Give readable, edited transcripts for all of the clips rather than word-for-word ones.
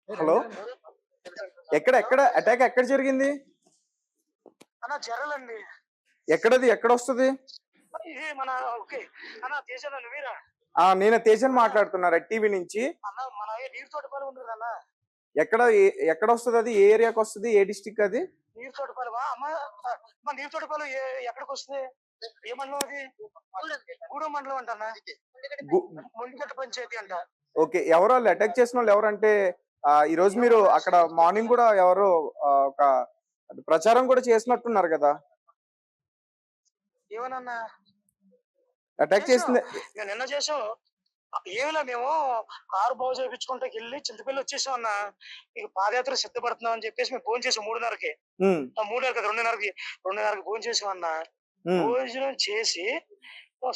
Hello. ఎక్కడ attack ఎక్కడ జరిగింది? అన్న జరలండి. ఎక్కడది? ఎక్కడొస్తది? ఇది మన ఓకే. అన్న దేశంలో నువ్వేరా? నేనే తేజన్ మాట్లాడుతున్నా రెడ్ టీవీ నుంచి. అన్న మన నీరు తోటపాలెం ఉంది కదన్న. ఎక్కడ ఎక్కడొస్తది అది? ఏ ఏరియాకి వస్తది? ఏ డిస్ట్రిక్ట్ అది? నీరు తోటపాలెమా అమ్మ? అమ్మ నీరు తోటపాలెం ఎక్కడికి వస్తుంది? ఏ మండలం అది? గూడెం మండలం అంట అన్న. మొండిగట్ట పంచాయతీ అంట. ఓకే. ఎవరు వాళ్ళు అటాక్ చేసిన వాళ్ళు ఎవరంటే ఈ రోజు మీరు అక్కడ మార్నింగ్ కూడా ఎవరో ఒక ప్రచారం కూడా చేసినట్టున్నారు కదా? ఏమన్నా అటాక్ చేసింది మేము నిన్న చేసాం. ఏమిలా మేము కారు బాగు చేయించుకుంటే వెళ్ళి చింతపల్లి వచ్చేసాం అన్న. ఇక పాదయాత్ర సిద్ధపడుతున్నాం అని చెప్పేసి మేము ఫోన్ చేసాం 3:30కి. 3:30 కదా 2:30కి ఫోన్ చేసాం అన్న. భోజనం చేసి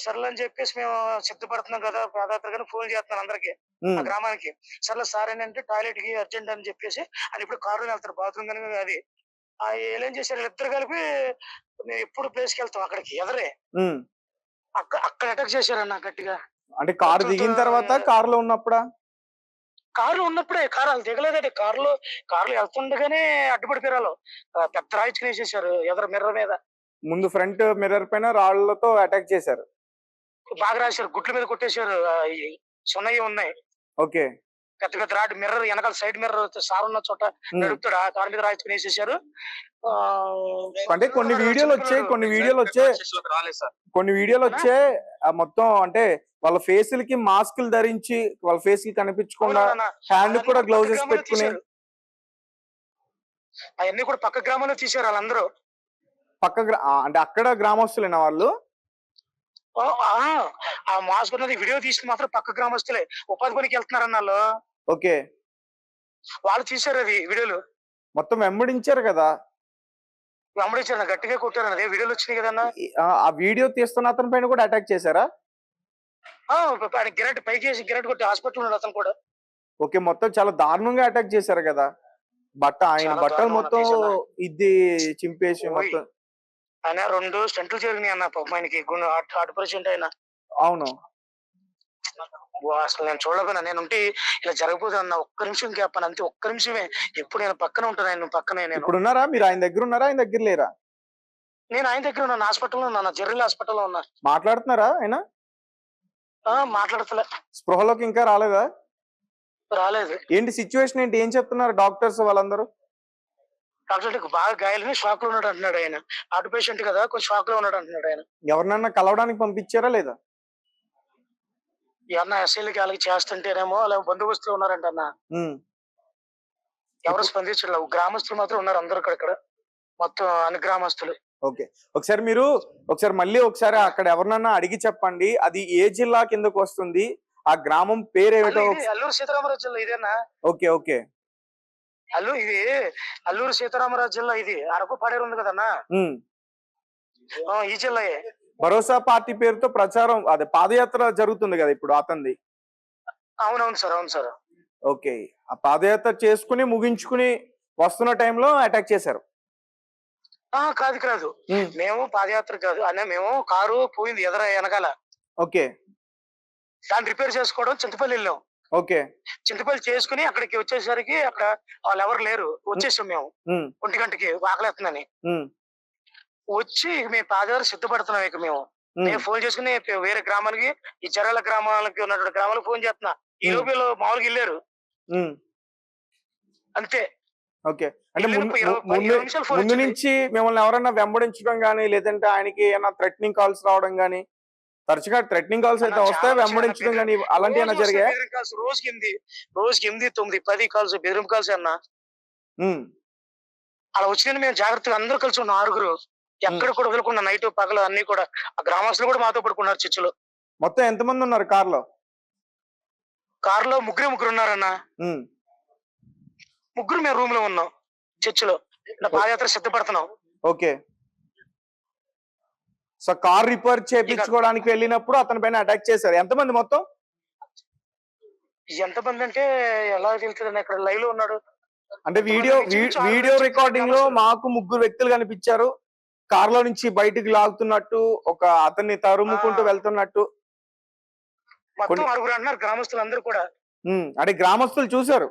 సర్లే అని చెప్పేసి మేము సిద్ధపడుతున్నాం కదా పాదయాత్ర కానీ ఫోన్ చేస్తున్నాను అందరికి ఆ గ్రామానికి. సర్లే సార్ ఏంటంటే టాయిలెట్ కి అర్జెంట్ అని చెప్పేసి అని ఇప్పుడు కారులో వెళ్తారు బాత్రూమ్ కానీ అది ఏం చేశారు ఇద్దరు కలిపి మేము ఎప్పుడు ప్లేస్ కి వెళ్తాం అక్కడికి ఎదరే అక్కడ అటాక్ చేశారన్న గట్టిగా. అంటే కారు దిగిన తర్వాత కారులో ఉన్నప్పుడా? కారులో ఉన్నప్పుడే కారు వాళ్ళు దిగలేదండి. కారులో వెళ్తుండగానే అడ్డుపడిపోయారు. పెద్ద రాయిచుకుని వేసేసారు ఎదర మిర్రర్ మీద. ముందు ఫ్రంట్ మిర్రర్ పైన రాళ్లతో అటాక్ చేశారు. బాగా రాశారు. గుడ్ల మీద కొట్టేశారు. సున్నయ్య ఉన్నాయి. ఓకే. పెద్ద పెద్ద రాడ్ మిర్రర్ వెనకాల సైడ్ మిర్రర్ సార్ ఉన్న చోట నడుపుతాడు ఆ కారు మీద రాయించుకుని వేసేసారు. అంటే కొన్ని వీడియోలు వచ్చే మొత్తం అంటే వాళ్ళ ఫేసులకి మాస్కులు ధరించి వాళ్ళ ఫేస్ కి కనిపించకుండా హ్యాండ్ కూడా గ్లౌజెస్ పెట్టుకుని అవన్నీ కూడా పక్క గ్రామంలో తీశారు వాళ్ళందరూ. అంటే అక్కడ గ్రామస్తులేనా వాళ్ళు? ఆ మాస్క్ ఉన్నది వీడియో తీసి మాత్రం పక్క గ్రామస్తులే ఉపాధి పనికి వెళ్తున్నారు వాళ్ళు. ఓకే. వాళ్ళు తీశారు అది వీడియోలు. మొత్తం వెంబడించారు కదా? వెంబడించారు గట్టిగా కొట్టారు అదే వీడియోలు వచ్చినాయి కదన్నా. ఆ వీడియో తీస్తున్న అతని పైన కూడా అటాక్ చేశారా? గిరెట్ పైకి వేసి గిరెట్ కొట్టి హాస్పిటల్ ఉన్నాడు అతను కూడా. ఓకే. మొత్తం చాలా దారుణంగా అటాక్ చేశారు కదా? ఆయన బట్టలు మొత్తం ఇది చింపేసి మొత్తం. ఆయన 2 స్టంట్లు జరిగినాయి అన్న పాపం ఆయనకి హార్ట్ పేషెంట్ అయినా. అవును. అసలు నేను చూడకపోయినా నేను ఉంటే ఇలా జరగబోదు అన్న. ఒక్క నిమిషం గ్యాప్ అని అంతే. ఒక్క నిమిషమే. ఎప్పుడు నేను పక్కన ఉంటాను ఆయన పక్కనే. నేను ఇప్పుడు ఉన్నారా? మీరు ఆయన దగ్గర ఉన్నారా? ఆయన దగ్గర లేరా? నేను ఆయన దగ్గర ఉన్నాను. హాస్పిటల్లో ఉన్నా. జర్రిల్ హాస్పిటల్లో ఉన్నా. మాట్లాడుతున్నారా ఆయన? మాట్లాడతలే. స్పృహలోకి ఇంకా రాలేదా? రాలేదు. ఏంటి సిచ్యువేషన్ ఏంటి? ఏం చెప్తున్నారు డాక్టర్స్ వాళ్ళందరూ? డాక్టర్ బాగా గాయాలని షాక్ లో ఉన్నాడు అంటున్నాడు ఆయన. హార్ట్ పేషెంట్ కదా కొంచెం షాక్ లో ఉన్నాడు అంటున్నాడు ఆయన. ఎవరినన్నా కలవడానికి పంపించారా లేదా? ఏమన్నా ఎస్ఐలకి వాళ్ళకి చేస్తుంటేనేమో అలా బందోబస్తులు ఉన్నారంట అన్న. ఎవరు స్పందించలేదు. గ్రామస్తులు మాత్రం ఉన్నారు అందరూ ఇక్కడ మొత్తం అన్ని గ్రామస్తులు. ఓకే. ఒకసారి మళ్ళీ అక్కడ ఎవరినన్నా అడిగి చెప్పండి. అది ఏ జిల్లా కిందకు వస్తుంది? ఆ గ్రామం పేరేమిటో? అల్లూరు సీతారామరాజు జిల్లా ఇదేనా? ఓకే. ఓకే. ఇది అల్లూరు సీతారామరాజు జిల్లా. ఇది అరకు పడేరు ఉంది కదన్నా ఈ జిల్లాయే. భరోసా పార్టీ పేరుతో ప్రచారం అదే పాదయాత్ర జరుగుతుంది కదా ఇప్పుడు అతనిది. అవునవును సార్. అవును సార్. ఓకే. ఆ పాదయాత్ర చేసుకుని ముగించుకుని వస్తున్న టైంలో అటాక్ చేశారు. కాదు మేము పాదయాత్ర కాదు అనే మేము కారు పోయింది ఎదర వెనకాల. ఓకే. దాన్ని రిపేర్ చేసుకోవడం చింతపల్లి వెళ్ళాం. ఓకే. చింతపల్లి చేసుకుని అక్కడికి వచ్చేసరికి అక్కడ వాళ్ళు ఎవరు లేరు. వచ్చేసాం మేము 1 గంటకి ఆకలేస్తుందని. వచ్చి మేము పాదయాత్ర సిద్ధపడుతున్నాం. ఇక మేము ఫోన్ చేసుకుని వేరే గ్రామానికి ఈ జరాల గ్రామాలకి ఉన్నటువంటి గ్రామాలకు ఫోన్ చేస్తున్నా. ఈ లోపల మామూలుగా వెళ్ళారు అంతే. ఓకే. అంటే ముందు నుంచి మిమ్మల్ని ఎవరైనా వెంబడించడం గానీ లేదంటే ఆయనకి ఏమైనా థ్రెటనింగ్ కాల్స్ రావడం గానీ తరచుగా థ్రెటనింగ్ కాల్స్ అయితే వస్తాయి, వెంబడించడం గానీ అలాంటివి ఏమైనా జరిగాయా? రోజుకి 8, 9, 10 కాల్స్ బెదిరింపు కాల్స్ అన్నా. అలా వచ్చిన మేము జాగ్రత్తగా అందరూ కలిసి ఉన్నాం 6గురు. ఎక్కడ కూడా వదలకుండా నైట్ పగలు అన్ని కూడా ఆ గ్రామస్తులు కూడా మాతో పడుకున్నారు చర్చిలో. మొత్తం ఎంతమంది ఉన్నారు కారులో? కారులో ముగ్గురు ఉన్నారన్న. ముగ్గురు మేము రూమ్ లో ఉన్నాం చర్చిలో. పాదయాత్ర సిద్ధపడుతున్నాం. ఓకే. సో కార్ రిపేర్ చేయించుకోవడానికి వెళ్ళినప్పుడు అతని పైన అటాక్ చేశారు. ఎంతమంది మొత్తం? ఎంతమంది అంటే ఎలా తెలుస్తుంది? అక్కడ లైవ్ లో ఉన్నాడు. అంటే వీడియో రికార్డింగ్ లో మాకు 3 వ్యక్తులు కనిపించారు. కారులో నుంచి బయటికి లాగుతున్నట్టు, ఒక అతన్ని తరుముకుంటూ వెళ్తున్నట్టు. మొత్తం 6గురు అన్నారు గ్రామస్తులు అందరూ కూడా. అంటే గ్రామస్తులు చూశారు.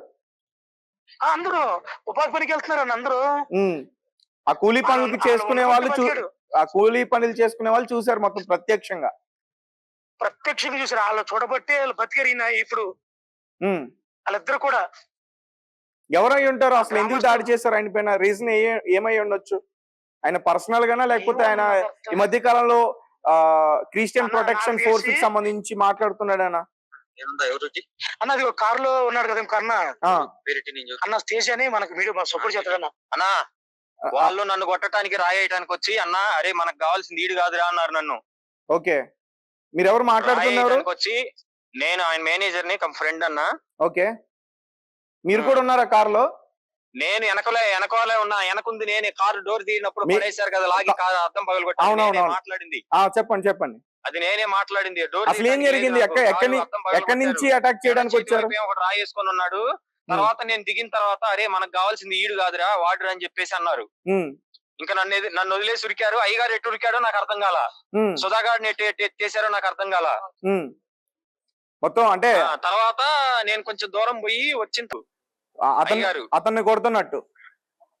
అందరూ ఉపాధి పనికి వెళ్తున్నారు అందరూ. ఆ కూలీ పనులు చేసుకునే వాళ్ళు బతికాడు. ఆ కూలీ పనులు చేసుకునే వాళ్ళు చూసారు మొత్తం ప్రత్యక్షంగా. ప్రత్యక్షంగా చూసారు. వాళ్ళు చూడబట్టి వాళ్ళు బతికారు. ఈయన ఇప్పుడు వాళ్ళిద్దరు కూడా. ఎవరై ఉంటారు అసలు? ఎందుకు దాడి చేశారు ఆయన పైన? రీజన్ ఏమై ఉండొచ్చు? ఆయన పర్సనల్ గానా, లేకపోతే ఆయన ఈ మధ్య కాలంలో క్రిస్టియన్ ప్రొటెక్షన్ ఫోర్స్ కి సంబంధించి మాట్లాడుతున్నాడనా? అన్న అది కార్ లో ఉన్నాడు కదా కన్నా అన్న స్టేజ్ అని మనకు వీడియో సపోర్ట్ చేస్తాడన్న. అన్నా వాళ్ళు నన్ను కొట్టడానికి రాయటానికి వచ్చి అన్న అరే మనకు కావాల్సింది ఈడు కాదురా అన్నారు నన్ను. ఓకే, మీరెవరు మాట్లాడుతున్నారు? వచ్చి నేను ఆయన మేనేజర్ ని ఫ్రెండ్ అన్న. ఓకే, మీరు కూడా ఉన్నారా కార్ లో? నేను వెనకాలే ఉన్నా. వెనకుంది నేనే. కారు డోర్ తీసినప్పుడు పడేశారు కదా, లాగి అద్దం పగలగొట్టి మాట్లాడింది. చెప్పండి చెప్పండి. అది నేనే మాట్లాడింది. డోర్ అసలు ఏం జరిగింది? ఎక్కడి నుంచి అటాక్ చేయడానికి వచ్చారు? ఒకటి రాయేసుకొని ఉన్నాడు. తర్వాత నేను దిగిన తర్వాత అరే మనకు కావాల్సింది ఈడు కాదురా వాడు అని చెప్పేసి అన్నారు. ఇంకా నన్ను వదిలేసి ఉరికారు. అయ్యగారు ఎటు ఉరికాడో నాకు అర్థం కాల. సుధాగాడిని ఎట్టేసారో నాకు అర్థం కాల. మొత్తం అంటే తర్వాత నేను కొంచెం దూరం పోయి వచ్చింది అతన్ని కొడుతున్నట్టు.